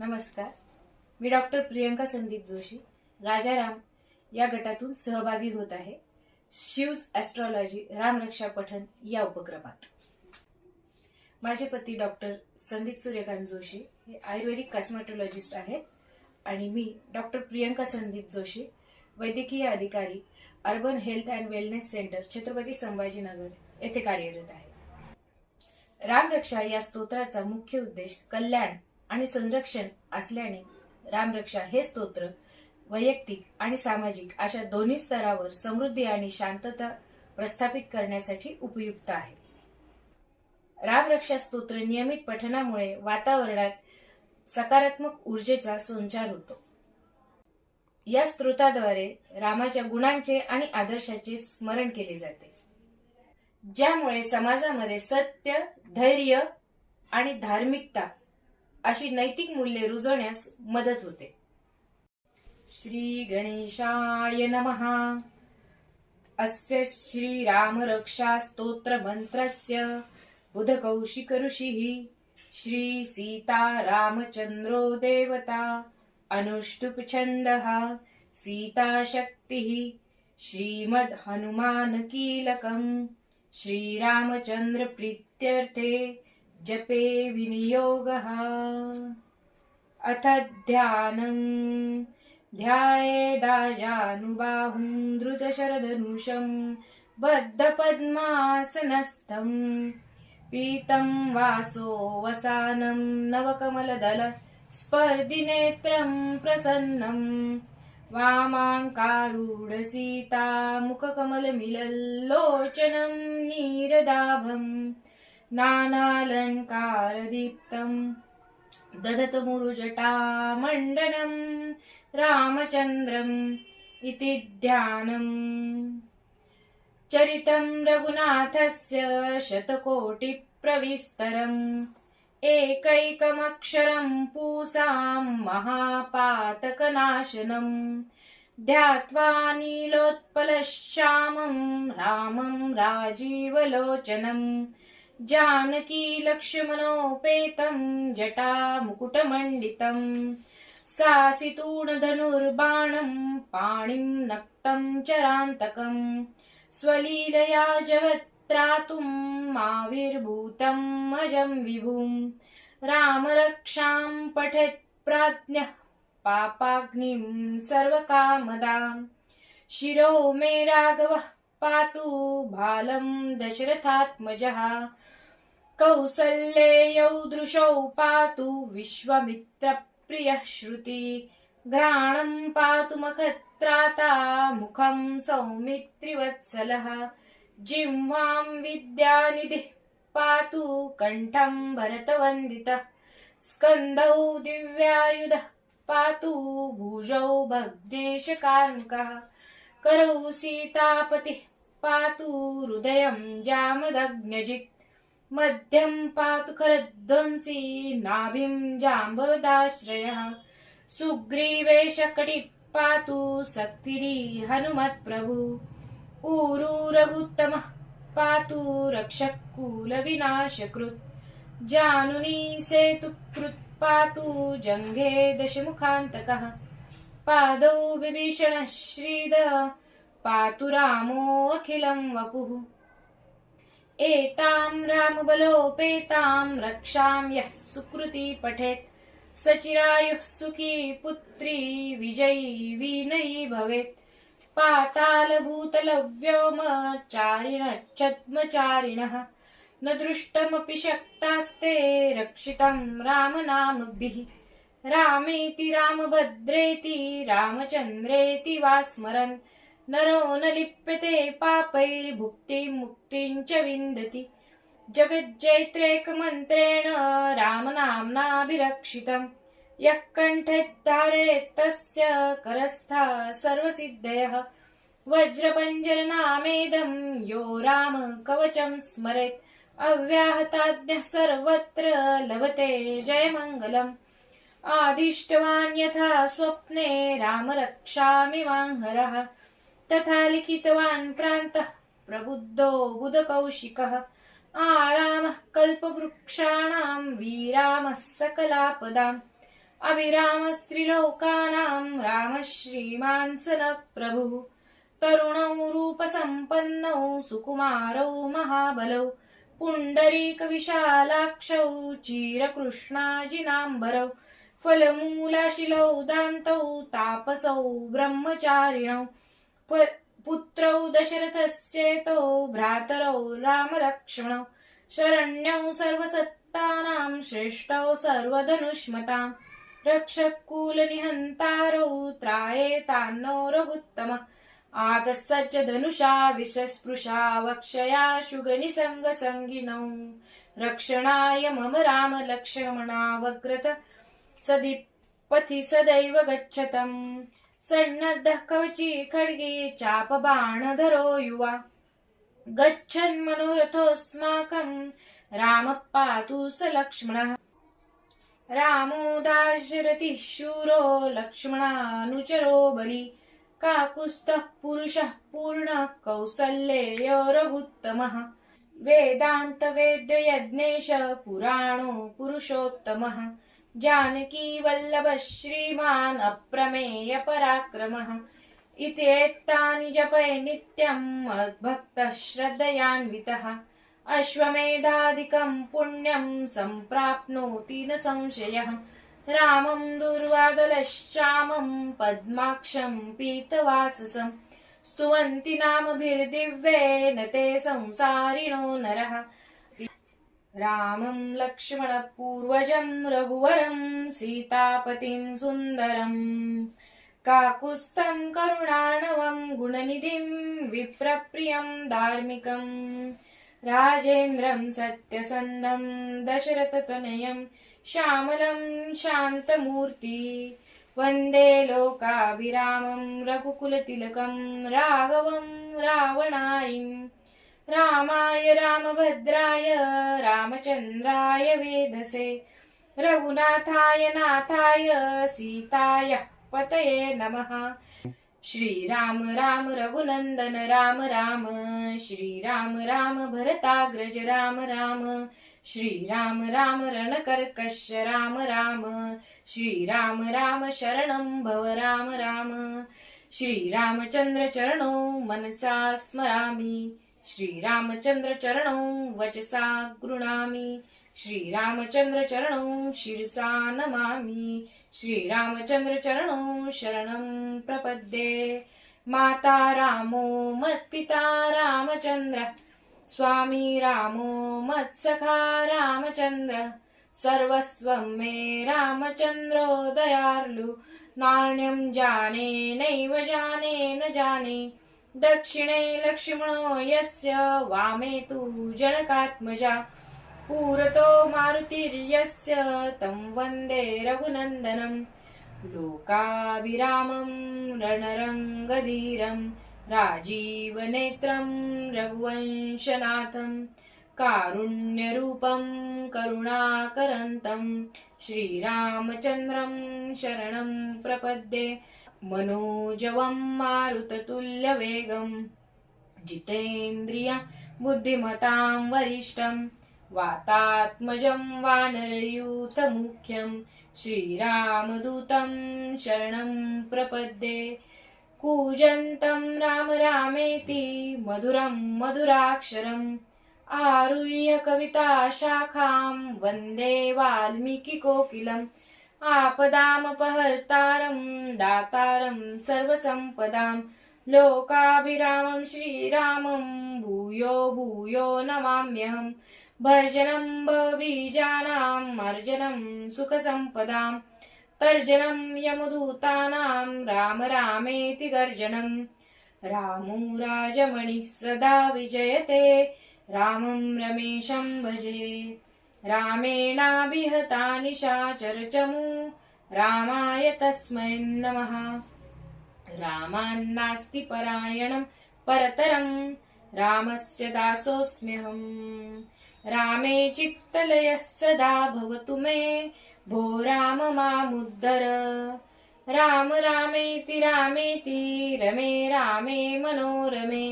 नमस्कार. मी डॉक्टर प्रियंका संदीप जोशी राजाराम या गटातून सहभागी होत आहे. शिवज ॲस्ट्रॉलॉजी रामरक्षा पठण या उपक्रमात. माझे पती डॉक्टर संदीप सूर्यकांत जोशी हे आयुर्वेदिक कॉस्मेटॉलॉजिस्ट आहेत आणि मी डॉक्टर प्रियंका संदीप जोशी वैद्यकीय अधिकारी urban health and wellness centre Chhatrapati Sambhajinagar येथे कार्यरत आहे. रामरक्षा या स्तोत्राचा मुख्य उद्देश कल्याण आणि संरक्षण असल्याने रामरक्षा हे स्तोत्र वैयक्तिक आणि सामाजिक अशा दोन्ही स्तरावर समृद्धी आणि शांतता प्रस्थापित करण्यासाठी उपयुक्त आहे. रामरक्षा स्तोत्र नियमित पठणामुळे वातावरणात सकारात्मक ऊर्जेचा संचार होतो. या स्तोत्राद्वारे रामाच्या गुणांचे आणि आदर्शाचे स्मरण केले जाते, ज्यामुळे समाजामध्ये सत्य, धैर्य आणि धार्मिकता अशी नैतिक मूल्ये रुजवण्यास मदत होते. श्री गणेशाय नमः. अस्य श्री रामरक्षा स्तोत्र मंत्रस्य बुधकौशिक ऋषिः श्री सीता रामचंद्रो देवता अनुष्टुप छन्दः सीता शक्तिः श्रीमद् हनुमान कीलकम् श्रीरामचंद्र प्रीत्यर्थे जपे विनियोगः. अथ ध्यानम् ध्यायेदाजानुबाहुं धृतशरधनुषं बद्धपद्मासनस्थं पीतं वासो वसानं नवकमलदल स्पर्धिनेत्रं प्रसन्नं वामाङ्कारूढसीता मुखकमलमिलल्लोचनं नीरदाभम् नानालङ्कारदीप्तं दधतमुरुजटामण्डनं रामचन्द्रम् इति ध्यानम्. चरितं रघुनाथस्य शतकोटिप्रविस्तरम् एकैकमक्षरं पूसां महापातकनाशनम् ध्यात्वा नीलोत्पलश्यामं रामं राजीवलोचनम् जानकी लक्ष्मणोपेतं जटामुकुटमण्डितं सासितूणधनुर्बाणं पाणिं नक्तं चरान्तकं स्वलीलया जगत्त्रातुम् आविर्भूतम् अजं विभुं. रामरक्षां पठेत् प्राज्ञः पापाग्निं सर्वकामदां शिरो मे राघवः पातु भालं दशरथात्मजः कौसल्येयौ दृशौ पातु विश्वामित्रप्रियः श्रुति घ्राणं पातु मखत्राता मुखं सौमित्रिवत्सलः जिह्वां विद्यानिधिः पातु कण्ठं भरतवन्दितः स्कन्धौ दिव्यायुधः पातु भुजौ भग्नेशकार्मुकः करौ सीतापतिः पातु हृदयं जामदग्नजित् मध्यं पातु खरध्वंसी नाभिं जाम्बदाश्रयः सुग्रीवेशकटिः पातु सक्तिरी हनुमत्प्रभु ऊरू रघुत्तमः पातु रक्षकुलविनाशकृत् जानुनी सेतुकृत् पातु जङ्घे दशमुखान्तकः पादौ विभीषणः श्रीदः पातु रामो अखिलं वपुः. एतां रामबलोपेतां रक्षां यः सुकृती पठेत् सचिरायुः सुखी पुत्री विजयी विनयी भवेत्. पातालभूतलव्योमचारिणश्चद्मचारिणः न दृष्टमपि शक्तास्ते रक्षितं रामनामभिः. रामेति रामभद्रेति रामचन्द्रेति वा स्मरन् नरो न लिप्यते पापैर्भुक्तिं मुक्तिं च विन्दति. जगज्जैत्रेकमन्त्रेण रामनाम्नाभिरक्षितं यः कण्ठे धारयेत् तस्य करस्था सर्वसिद्धयः. वज्रपञ्जरनामेदं यो राम कवचं स्मरेत् अव्याहताज्ञः सर्वत्र लभते जयमङ्गलम्. आदिष्टवान् यथा स्वप्ने राम रक्षामि वांहरः तथा लिखितवान् प्रान्तः प्रबुद्धो बुधकौशिकः. आरामः कल्पवृक्षाणां वीरामः सकलापदां अभिरामस्त्रिलोकानां रामः श्रीमान् स नः प्रभुः तरुणौ रूपसम्पन्नौ सुकुमारौ महाबलौ पुण्डरीकविशालाक्षौ चिरकृष्णाजिनाम्बरौ फलमूलाशिलौ दान्तौ तापसौ ब्रह्मचारिणौ पुत्रौ दशरथस्येतौ भ्रातरौ रामलक्ष्मणौ शरण्यौ सर्वसत्तानां श्रेष्ठौ सर्वधनुष्मताम् रक्षकुलनिहन्तारौ त्रायेतान्नो रघुत्तमः आतस्सच्च धनुषा विषस्पृशा वक्षया शुगनिसङ्गसङ्गिनौ रक्षणाय मम राम लक्ष्मणावग्रत सदीपथि सदैव गच्छतम् सन्नद्धः कवची खड्गे चापबाणधरो युवा गच्छन्मनोरथोऽस्माकम् रामः पातु स लक्ष्मणः रामो दाशरथिः शूरो लक्ष्मणानुचरो बली काकुत्स्थः पुरुषः पूर्णः कौसल्येयो रघुत्तमः वेदान्तवेद्ययज्ञेश पुराणो पुरुषोत्तमः जानकी वल्लभः श्रीमान् अप्रमेय पराक्रमः इत्येतानि जपय नित्यम् मद्भक्तः श्रद्धयान्वितः अश्वमेधादिकं पुण्यं सम्प्राप्नोति न संशयः रामं दुर्वादलश्चामं पद्माक्षं पीतवाससं स्तुवन्ति नामभिर्दिव्येन ते संसारिणो नरः रामं लक्ष्मणपूर्वजं रघुवरं सीतापतिं सुन्दरम् काकुत्स्थं करुणार्णवं गुणनिधिं विप्रप्रियं धार्मिकम् राजेन्द्रं सत्यसन्धं दशरथतनयं श्यामलं शान्तमूर्ति वन्दे लोकाभिरामं रघुकुलतिलकं राघवं रावणारिं रामाय रामभद्राय रामचन्द्राय वेधसे रघुनाथाय नाथाय सीताय पतये नमः श्रीराम राम रघुनंदन राम राम श्रीराम राम भरताग्रज राम राम श्रीराम राम रणकर्कश राम राम श्रीराम राम शरणं भव राम राम श्रीरामचंद्र चरणौ मनसा स्मरामि श्रीरामचंद्र चरणौ वचसा गृह्णामि श्रीरामचंद्र चरणौ शिरसा नमामि श्रीरामचंद्र चरणौ शरणं प्रपद्ये माता रामो मत्पिता रामचंद्र स्वामी रामो मत्सखा रामचंद्र सर्वस्वं मे रामचंद्रो दयालु नान्यं जाने नैव जाने न जाने दक्षिणे लक्ष्मणो यस्य वामे तु जनकात्मजा पुरतो मारुतिर्यस्य तं वन्दे रघुनन्दनं लोकाभिरामं रणरङ्गधीरं राजीवनेत्रं रघुवंशनाथं कारुण्यरूपं करुणाकरन्तं श्रीरामचन्द्रं शरणं प्रपद्ये मनोजवं मारुततुल्यवेगं जितेन्द्रिय बुद्धिमतां वरिष्ठं वातात्मजं वानरयूथमुख्यं श्रीरामदूतं शरणं प्रपद्ये कूजन्तं राम रामेति मधुरं मधुराक्षरम् आरुह्य कविताशाखां वन्दे वाल्मीकिकोकिलम् आपदामपहर्तारं दातारं सर्वसम्पदां लोकाभिरामं श्रीरामं भूयो भूयो नमाम्यहम् भर्जनं भवबीजानां मर्जनं सुखसम्पदां तर्जनं यमदूतानां राम रामेति गर्जनं रामो राजमणिः सदा विजयते रामं रमेशं भजे रामेणाभिहता निशाचरचमू रामाय तस्मै नमः रामान्नास्ति परायणं परतरं रामस्य दासोऽस्म्यहम् रामे चित्तलयः सदा भवतु मे भो राम मामुद्धर राम रामेति रामेति रमे रामे मनोरमे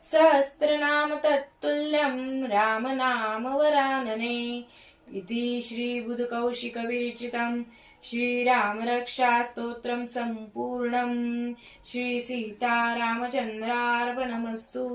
सहस्रनाम तत्तुल्यं राम नाम वरानने इति श्रीबुधकौशिकविरचितं श्रीराम रक्षा स्तोत्रम संपूर्णम. श्री सीतारामचंद्रार्पणमस्तु.